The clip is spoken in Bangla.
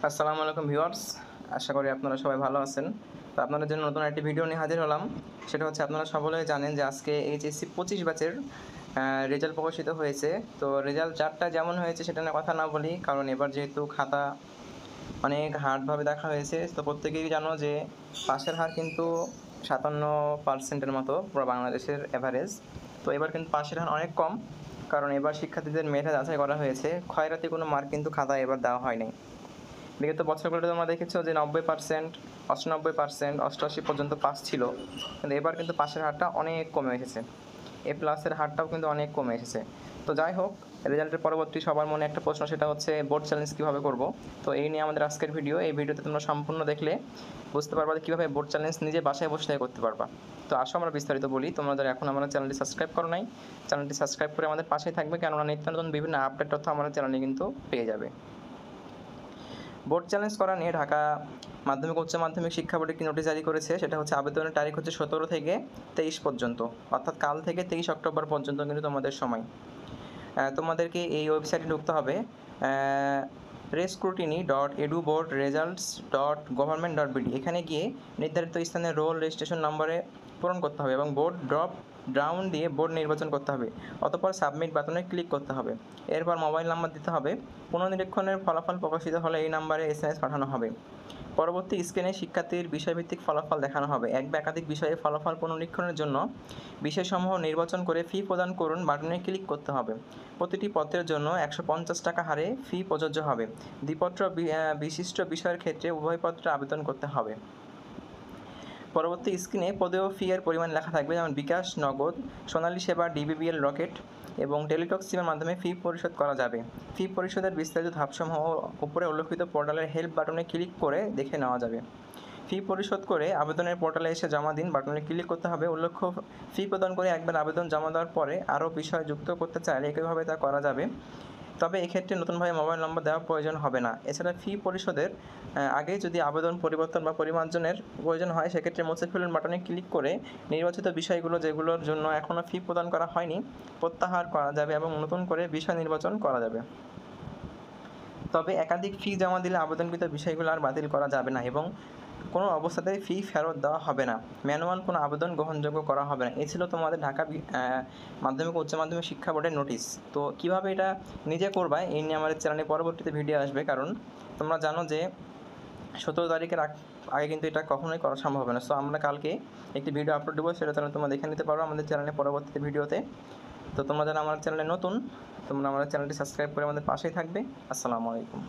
আসসালামু আলাইকুম ভিউয়ার্স, আশা করি আপনারা সবাই ভালো আছেন। তো আপনাদের জন্য নতুন একটি ভিডিও নিয়ে হাজির হলাম। সেটা হচ্ছে আপনারা সকলেই জানেন যে আজকে এইচএসসি 25 ব্যাচের রেজাল্ট প্রকাশিত হয়েছে। তো রেজাল্ট যারটা যেমন হয়েছে সেটা নিয়ে কথা না বলি, কারণ এবার যেহেতু খাতা অনেক হার্ডভাবে দেখা হয়েছে। তো প্রত্যেকেই জানো যে পাসের হার কিন্তু 57% মতো পুরো বাংলাদেশের অ্যাভারেজ। তো এবার কিন্তু পাসের হার অনেক কম, কারণ এবার শিক্ষার্থীদের মেধা যাচাই করা হয়েছে। ক্ষয়রাতি কোনো মার্ক কিন্তু খাতায় এবার দেওয়া হয়নি। বিগত বছরগুলোতে তোমরা দেখেছো যে 90%, 98%, 88 পর্যন্ত পাস ছিল, কিন্তু এবার কিন্তু পাসের হারটা অনেক কমে এসেছে। A+ হারটাও কিন্তু অনেক কমে এসেছে। তো যাই হোক, রেজাল্টের পরবর্তী সবার মনে একটা প্রশ্ন, সেটা হচ্ছে বোর্ড চ্যালেঞ্জ কীভাবে করব। তো এই নিয়ে আমাদের আজকের ভিডিও। এই ভিডিওতে তোমরা সম্পূর্ণ দেখলে বুঝতে পারবা যে কীভাবে বোর্ড চ্যালেঞ্জ নিজে বাসায় বসে করতে পারবা। তো আসো আমরা বিস্তারিত বলি। তোমরা যারা এখন আমাদের চ্যানেলটি সাবস্ক্রাইব করো নাই, চ্যানেলটি সাবস্ক্রাইব করে আমাদের পাশেই থাকবে, কেননা নিত্য নতুন বিভিন্ন আপডেট তথ্য আমাদের চ্যানেলে কিন্তু পেয়ে যাবে। বোর্ড চ্যালেঞ্জ করা নিয়ে ঢাকা মাধ্যমিক উচ্চ মাধ্যমিক শিক্ষা বোর্ড একটি নোটিশ জারি করেছে। সেটা হচ্ছে আবেদনের তারিখ হচ্ছে 17 থেকে 23 পর্যন্ত, অর্থাৎ কাল থেকে 23 অক্টোবর পর্যন্ত কিন্তু তোমাদের সময়। তোমাদেরকে এই ওয়েবসাইটে ঢুকতে হবে, rescrutiny.eduboardresults.government.bd। এখানে গিয়ে নির্ধারিত স্থানে রোল রেজিস্ট্রেশন নম্বরে পূরণ করতে হবে এবং বোর্ড ড্রপ ডাউন দিয়ে বোর্ড নির্বাচন করতে হবে। অতঃপর সাবমিট বাটনে ক্লিক করতে হবে। এরপর মোবাইল নাম্বার দিতে হবে। পুনর্নিরীক্ষণের ফলাফল প্রকাশিত হলে এই নাম্বারে SMS পাঠানো হবে। পরবর্তী স্ক্রিনে শিক্ষার্থীর বিষয়ভিত্তিক ফলাফল দেখানো হবে। এক বা একাধিক বিষয়ে ফলাফল পুনর্নিরীক্ষণের জন্য বিষয়সমূহ নির্বাচন করে ফি প্রদান করুন বাটনে ক্লিক করতে হবে। প্রতিটি পত্রের জন্য 150 টাকা হারে ফি প্রযোজ্য হবে। দ্বিপত্র বিশিষ্ট বিষয়ের ক্ষেত্রে উভয় পত্রে আবেদন করতে হবে। পরবর্তী স্ক্রিনে পদেয় ফি এর পরিমাণ লেখা থাকবে, যেমন বিকাশ, নগদ, সোনালী সেবা, DBBL, রকেট এবং টেলিটক সিমের মাধ্যমে ফি পরিশোধ করা যাবে। ফি পরিশোধের বিস্তারিত ধাপসমূহ উপরে উল্লেখিত পোর্টালের হেল্প বাটনে ক্লিক করে দেখে নেওয়া যাবে। ফি পরিশোধ করে আবেদনের পোর্টালে এসে জমা দিন বাটনে ক্লিক করতে হবে। উল্লেখ্য, ফি প্রদান করে একবার আবেদন জমা দেওয়ার পরে আরও বিষয় যুক্ত করতে চাইলে একইভাবে তা করা যাবে, তবে এক্ষেত্রে নতুনভাবে মোবাইল নম্বর দেওয়ার প্রয়োজন হবে না। এছাড়া ফি পরিশোধের আগে যদি আবেদন পরিবর্তন বা পরিমার্জনের প্রয়োজন হয়, সেক্ষেত্রে মুছে ফেলুন বাটনে ক্লিক করে নির্বাচিত বিষয়গুলো যেগুলোর জন্য এখনও ফি প্রদান করা হয়নি প্রত্যাহার করা যাবে এবং নতুন করে বিষয় নির্বাচন করা যাবে। তবে একাধিক ফি জমা দিলে আবেদনকৃত বিষয়গুলো আর বাতিল করা যাবে না এবং কোনো অবস্থাতেই ফি ফেরত দেওয়া হবে না। ম্যানুয়াল কোনো আবেদন গ্রহণযোগ্য করা হবে না। এই ছিল তোমাদের ঢাকা মাধ্যমিক উচ্চ মাধ্যমিক শিক্ষা বোর্ডের নোটিশ। তো কীভাবে এটা নিজে করবা এই নিয়ে আমাদের চ্যানেলে পরবর্তীতে ভিডিও আসবে, কারণ তোমরা জানো যে 17 তারিখের আগে কিন্তু এটা কখনোই করা সম্ভব হবে না। সো আমরা কালকে একটি ভিডিও আপলোড দেবো, সেটা চ্যানেল তোমরা দেখে নিতে পারো আমাদের চ্যানেলে পরবর্তীতে ভিডিওতে। তো তোমরা যারা আমার চ্যানেলে নতুন, তোমরা আমাদের চ্যানেলটি সাবস্ক্রাইব করে আমাদের পাশেই থাকবে। আসসালামু আলাইকুম।